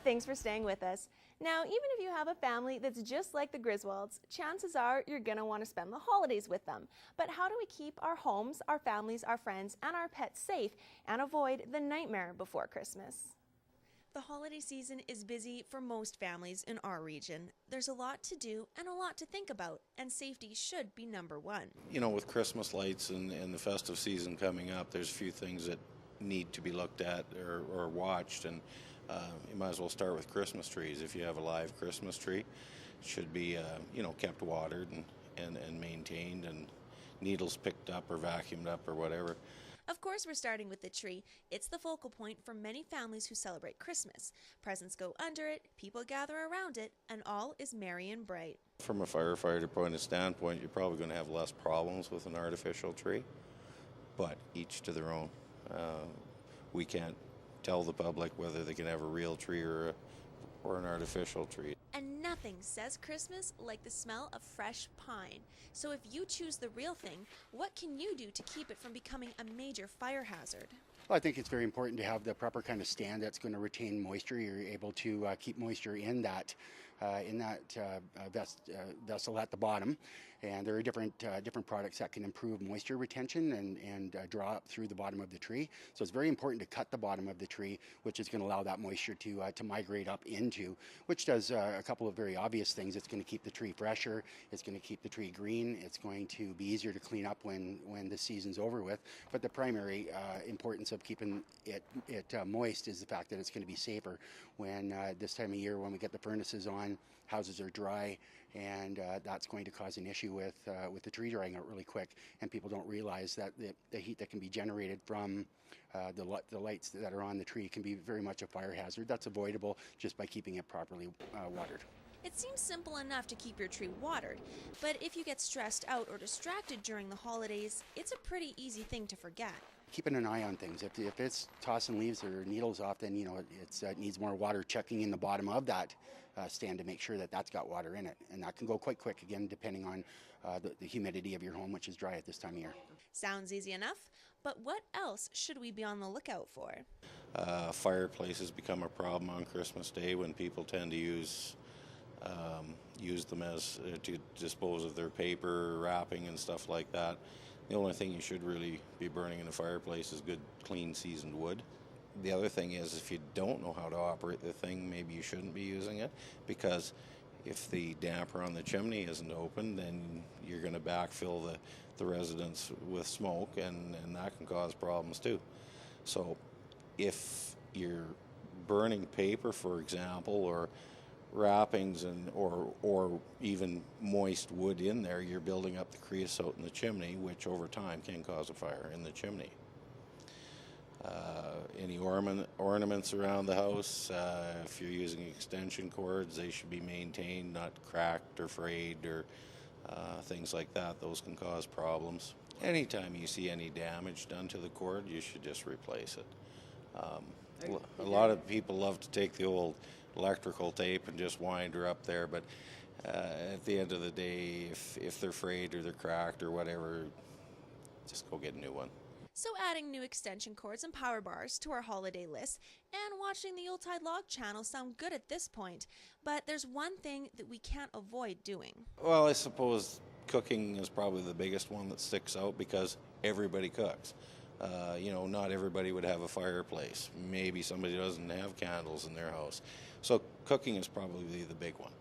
Thanks for staying with us. Now, even if you have a family that's just like the Griswolds, chances are you're going to want to spend the holidays with them. But how do we keep our homes, our families, our friends, and our pets safe and avoid the nightmare before Christmas? The holiday season is busy for most families in our region. There's a lot to do and a lot to think about, and safety should be number one. You know, with Christmas lights and the festive season coming up, there's a few things that need to be looked at or watched, and you might as well start with Christmas trees. If you have a live Christmas tree, it should be kept watered and maintained, and needles picked up or vacuumed up or whatever. Of course, we're starting with the tree. It's the focal point for many families who celebrate Christmas. Presents go under it, people gather around it, and all is merry and bright. From a firefighter point of standpoint, you're probably going to have less problems with an artificial tree, but each to their own. We can't tell the public whether they can have a real tree or an artificial tree. And nothing says Christmas like the smell of fresh pine. So if you choose the real thing, what can you do to keep it from becoming a major fire hazard? Well, I think it's very important to have the proper kind of stand that's going to retain moisture. You're able to keep moisture in that vessel at the bottom, and there are different products that can improve moisture retention and draw up through the bottom of the tree. So it's very important to cut the bottom of the tree, which is going to allow that moisture to migrate up into, which does a couple of very obvious things. It's going to keep the tree fresher, it's going to keep the tree green, it's going to be easier to clean up when the season's over with. But the primary importance of keeping it moist is the fact that it's going to be safer when this time of year, when we get the furnaces on, houses are dry, and that's going to cause an issue with the tree drying out really quick, and people don't realize that the heat that can be generated from the lights that are on the tree can be very much a fire hazard. That's avoidable just by keeping it properly watered. It seems simple enough to keep your tree watered, but if you get stressed out or distracted during the holidays, it's a pretty easy thing to forget. Keeping an eye on things. If it's tossing leaves or needles off, then it needs more water checking in the bottom of that stand to make sure that that's got water in it, and that can go quite quick, again, depending on the humidity of your home, which is dry at this time of year. Sounds easy enough, but what else should we be on the lookout for? Fireplaces become a problem on Christmas Day when people tend to use them as to dispose of their paper wrapping and stuff like that. The only thing you should really be burning in a fireplace is good, clean, seasoned wood. The other thing is, if you don't know how to operate the thing, maybe you shouldn't be using it, because if the damper on the chimney isn't open, then you're going to backfill the residence with smoke, and that can cause problems too. So if you're burning paper, for example, or wrappings or even moist wood in there, you're building up the creosote in the chimney, which over time can cause a fire in the chimney. Any ornaments around the house, if you're using extension cords, they should be maintained, not cracked or frayed or things like that. Those can cause problems. Anytime you see any damage done to the cord, you should just replace it. A lot of people love to take the old electrical tape and just wind her up there, but at the end of the day, if they're frayed or they're cracked or whatever, just go get a new one. So adding new extension cords and power bars to our holiday list and watching the Yuletide Log channel sound good at this point, but there's one thing that we can't avoid doing. Well, I suppose cooking is probably the biggest one that sticks out, because everybody cooks. Not everybody would have a fireplace. Maybe somebody doesn't have candles in their house. So cooking is probably the big one,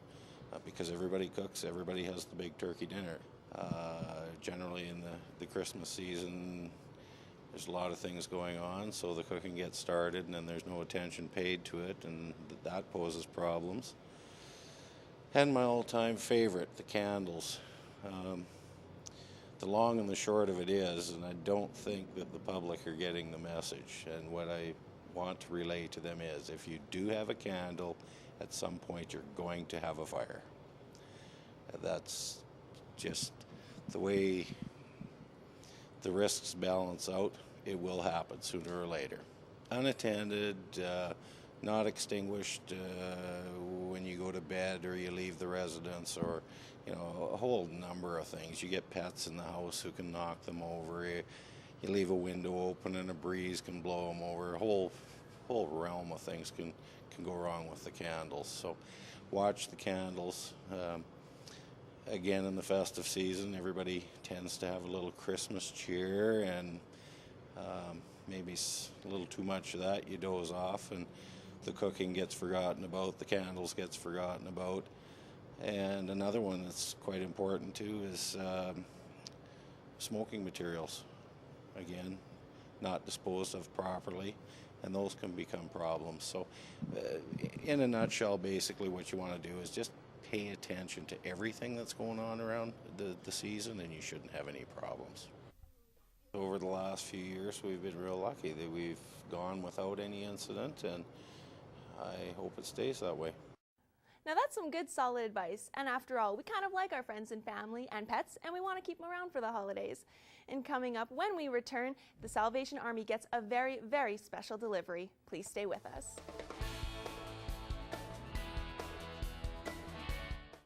because everybody cooks, everybody has the big turkey dinner. Generally in the Christmas season, there's a lot of things going on, so the cooking gets started and then there's no attention paid to it, and that poses problems. And my all-time favorite, the candles. The long and the short of it is, and I don't think that the public are getting the message, and what I want to relay to them is, if you do have a candle, at some point you're going to have a fire. That's just the way the risks balance out. It will happen sooner or later. Unattended, not extinguished when you go to bed or you leave the residence, or a whole number of things. You get pets in the house who can knock them over. You leave a window open and a breeze can blow them over. A whole whole realm of things can go wrong with the candles. So watch the candles. Again, in the festive season, everybody tends to have a little Christmas cheer, and maybe a little too much of that, you doze off, and the cooking gets forgotten about, the candles gets forgotten about. And another one that's quite important too is smoking materials. Again, not disposed of properly, and those can become problems. So in a nutshell, basically what you want to do is just pay attention to everything that's going on around the season, and you shouldn't have any problems. Over the last few years, we've been real lucky that we've gone without any incident, and I hope it stays that way. Now that's some good solid advice, and after all, we kind of like our friends and family and pets, and we want to keep them around for the holidays. And coming up when we return, the Salvation Army gets a very, very special delivery. Please stay with us.